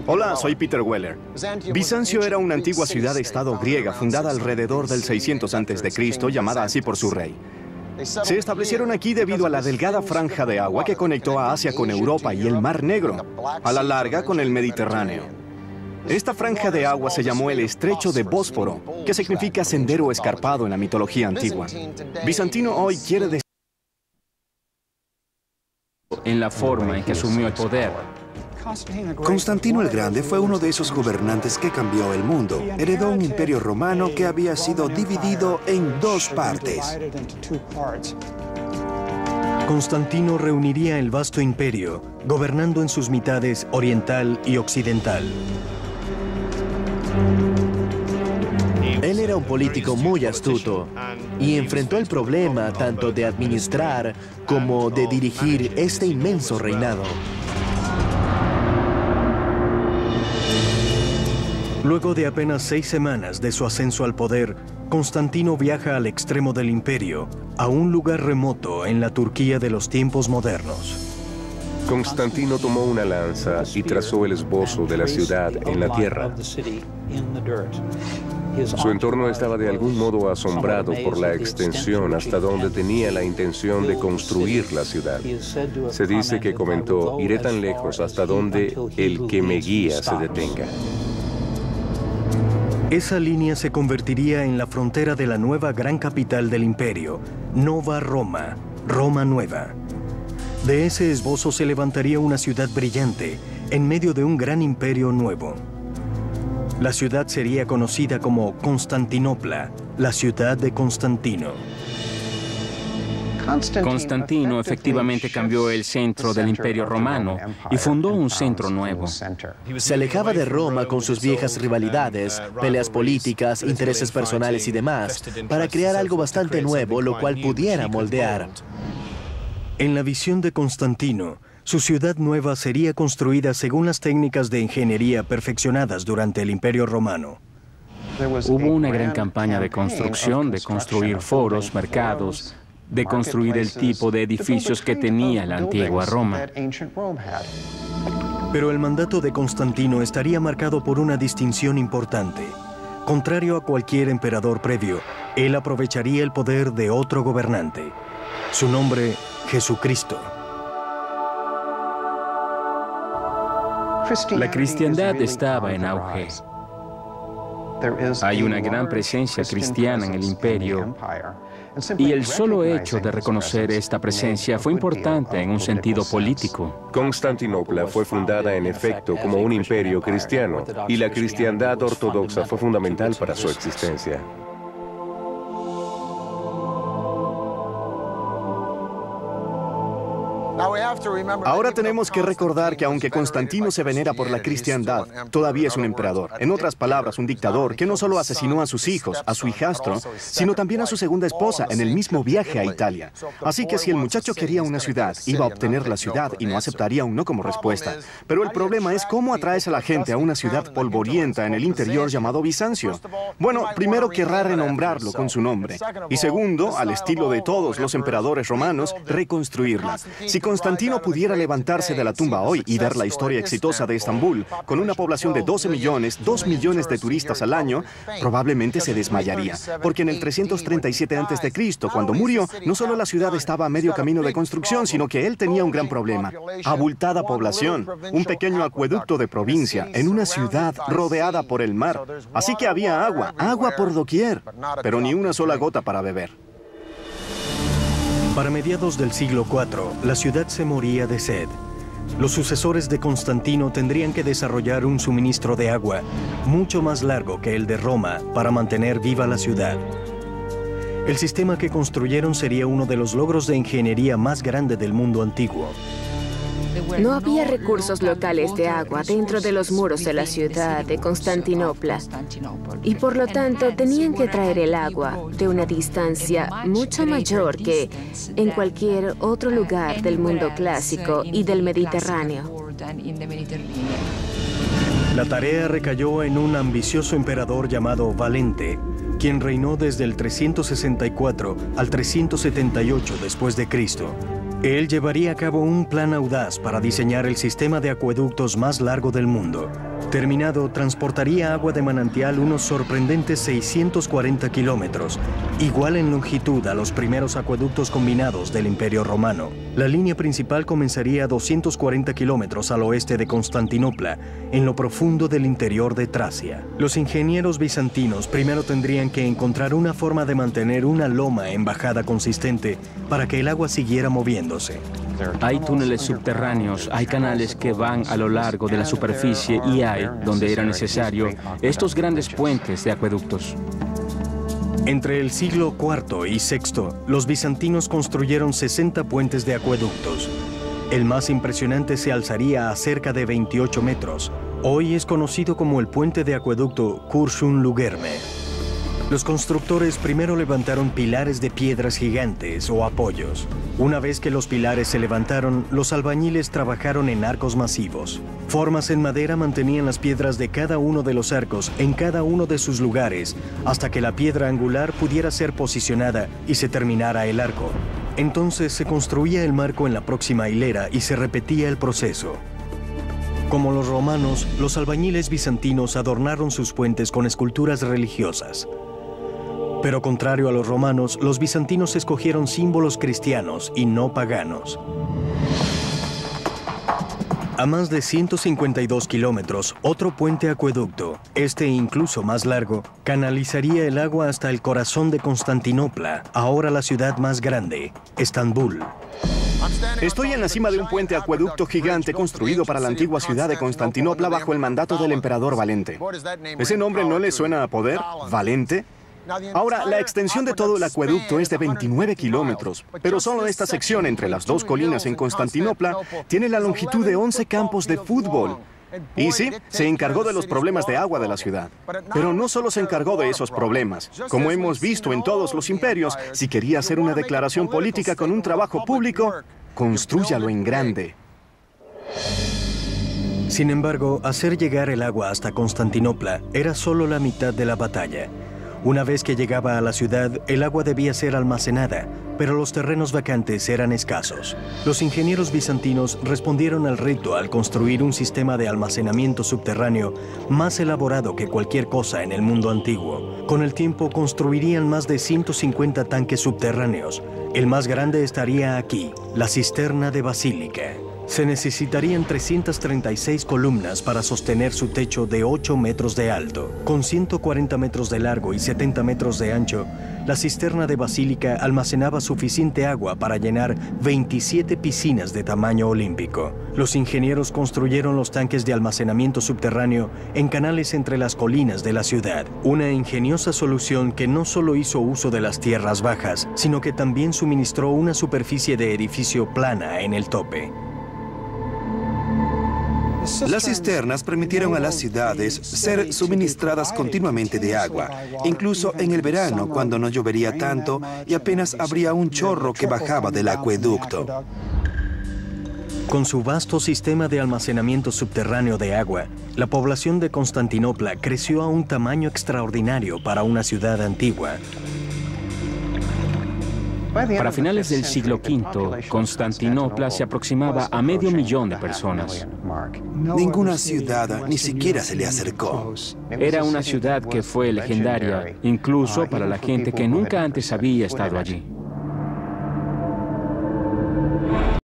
Hola, soy Peter Weller. Bizancio era una antigua ciudad-estado griega fundada alrededor del 600 a.C., llamada así por su rey. Se establecieron aquí debido a la delgada franja de agua que conectó a Asia con Europa y el Mar Negro, a la larga con el Mediterráneo. Esta franja de agua se llamó el Estrecho de Bósforo, que significa sendero escarpado en la mitología antigua. Bizantino hoy quiere decir en la forma en que asumió el poder. Constantino el Grande fue uno de esos gobernantes que cambió el mundo. Heredó un imperio romano que había sido dividido en dos partes. Constantino reuniría el vasto imperio, gobernando en sus mitades oriental y occidental. Él era un político muy astuto y enfrentó el problema tanto de administrar como de dirigir este inmenso reinado. Luego de apenas 6 semanas de su ascenso al poder, Constantino viaja al extremo del imperio, a un lugar remoto en la Turquía de los tiempos modernos. Constantino tomó una lanza y trazó el esbozo de la ciudad en la tierra. Su entorno estaba de algún modo asombrado por la extensión hasta donde tenía la intención de construir la ciudad. Se dice que comentó: iré tan lejos hasta donde el que me guía se detenga. Esa línea se convertiría en la frontera de la nueva gran capital del imperio, Nova Roma, Roma Nueva. De ese esbozo se levantaría una ciudad brillante en medio de un gran imperio nuevo. La ciudad sería conocida como Constantinopla, la ciudad de Constantino. Constantino efectivamente cambió el centro del Imperio Romano y fundó un centro nuevo. Se alejaba de Roma con sus viejas rivalidades, peleas políticas, intereses personales y demás, para crear algo bastante nuevo, lo cual pudiera moldear. En la visión de Constantino, su ciudad nueva sería construida según las técnicas de ingeniería perfeccionadas durante el Imperio Romano. Hubo una gran campaña de construcción, de construir foros, mercados, de construir el tipo de edificios que tenía la antigua Roma. Pero el mandato de Constantino estaría marcado por una distinción importante. Contrario a cualquier emperador previo, él aprovecharía el poder de otro gobernante. Su nombre, Jesucristo. La cristiandad estaba en auge. Hay una gran presencia cristiana en el imperio, y el solo hecho de reconocer esta presencia fue importante en un sentido político. Constantinopla fue fundada en efecto como un imperio cristiano, y la cristiandad ortodoxa fue fundamental para su existencia. Ahora tenemos que recordar que aunque Constantino se venera por la cristiandad, todavía es un emperador. En otras palabras, un dictador que no solo asesinó a sus hijos, a su hijastro, sino también a su segunda esposa en el mismo viaje a Italia. Así que si el muchacho quería una ciudad, iba a obtener la ciudad y no aceptaría un no como respuesta. Pero el problema es cómo atraes a la gente a una ciudad polvorienta en el interior llamado Bizancio. Bueno, primero querrá renombrarlo con su nombre. Y segundo, al estilo de todos los emperadores romanos, reconstruirla. Si Constantino pudiera levantarse de la tumba hoy y ver la historia exitosa de Estambul, con una población de 12 millones, 2 millones de turistas al año, probablemente se desmayaría. Porque en el 337 a.C., cuando murió, no solo la ciudad estaba a medio camino de construcción, sino que él tenía un gran problema: abultada población, un pequeño acueducto de provincia, en una ciudad rodeada por el mar. Así que había agua, agua por doquier, pero ni una sola gota para beber. Para mediados del siglo IV, la ciudad se moría de sed. Los sucesores de Constantino tendrían que desarrollar un suministro de agua mucho más largo que el de Roma para mantener viva la ciudad. El sistema que construyeron sería uno de los logros de ingeniería más grande del mundo antiguo. No había recursos locales de agua dentro de los muros de la ciudad de Constantinopla, y por lo tanto tenían que traer el agua de una distancia mucho mayor que en cualquier otro lugar del mundo clásico y del Mediterráneo. La tarea recayó en un ambicioso emperador llamado Valente, quien reinó desde el 364 al 378 después de Cristo. Él llevaría a cabo un plan audaz para diseñar el sistema de acueductos más largo del mundo. Terminado, transportaría agua de manantial unos sorprendentes 640 kilómetros, igual en longitud a los primeros acueductos combinados del Imperio Romano. La línea principal comenzaría a 240 kilómetros al oeste de Constantinopla, en lo profundo del interior de Tracia. Los ingenieros bizantinos primero tendrían que encontrar una forma de mantener una loma en bajada consistente para que el agua siguiera moviéndose. Hay túneles subterráneos, hay canales que van a lo largo de la superficie y hay, donde era necesario, estos grandes puentes de acueductos. Entre el siglo IV y VI, los bizantinos construyeron 60 puentes de acueductos. El más impresionante se alzaría a cerca de 28 metros. Hoy es conocido como el puente de acueducto Kurşun-Lugerme. Los constructores primero levantaron pilares de piedras gigantes o apoyos. Una vez que los pilares se levantaron, los albañiles trabajaron en arcos masivos. Formas en madera mantenían las piedras de cada uno de los arcos en cada uno de sus lugares hasta que la piedra angular pudiera ser posicionada y se terminara el arco. Entonces se construía el marco en la próxima hilera y se repetía el proceso. Como los romanos, los albañiles bizantinos adornaron sus puentes con esculturas religiosas. Pero contrario a los romanos, los bizantinos escogieron símbolos cristianos y no paganos. A más de 152 kilómetros, otro puente acueducto, este incluso más largo, canalizaría el agua hasta el corazón de Constantinopla, ahora la ciudad más grande, Estambul. Estoy en la cima de un puente acueducto gigante construido para la antigua ciudad de Constantinopla bajo el mandato del emperador Valente. ¿Ese nombre no le suena a poder? ¿Valente? Ahora, la extensión de todo el acueducto es de 29 kilómetros, pero solo esta sección entre las dos colinas en Constantinopla tiene la longitud de 11 campos de fútbol. Y sí, se encargó de los problemas de agua de la ciudad. Pero no solo se encargó de esos problemas. Como hemos visto en todos los imperios, si quería hacer una declaración política con un trabajo público, constrúyalo en grande. Sin embargo, hacer llegar el agua hasta Constantinopla era solo la mitad de la batalla. Una vez que llegaba a la ciudad, el agua debía ser almacenada, pero los terrenos vacantes eran escasos. Los ingenieros bizantinos respondieron al reto al construir un sistema de almacenamiento subterráneo más elaborado que cualquier cosa en el mundo antiguo. Con el tiempo construirían más de 150 tanques subterráneos. El más grande estaría aquí, la cisterna de Basílica. Se necesitarían 336 columnas para sostener su techo de 8 metros de alto. Con 140 metros de largo y 70 metros de ancho, la cisterna de Basílica almacenaba suficiente agua para llenar 27 piscinas de tamaño olímpico. Los ingenieros construyeron los tanques de almacenamiento subterráneo en canales entre las colinas de la ciudad. Una ingeniosa solución que no solo hizo uso de las tierras bajas, sino que también suministró una superficie de edificio plana en el tope. Las cisternas permitieron a las ciudades ser suministradas continuamente de agua, incluso en el verano cuando no llovería tanto y apenas habría un chorro que bajaba del acueducto. Con su vasto sistema de almacenamiento subterráneo de agua, la población de Constantinopla creció a un tamaño extraordinario para una ciudad antigua. Para finales del siglo V, Constantinopla se aproximaba a 500.000 de personas. Ninguna ciudad ni siquiera se le acercó. Era una ciudad que fue legendaria, incluso para la gente que nunca antes había estado allí.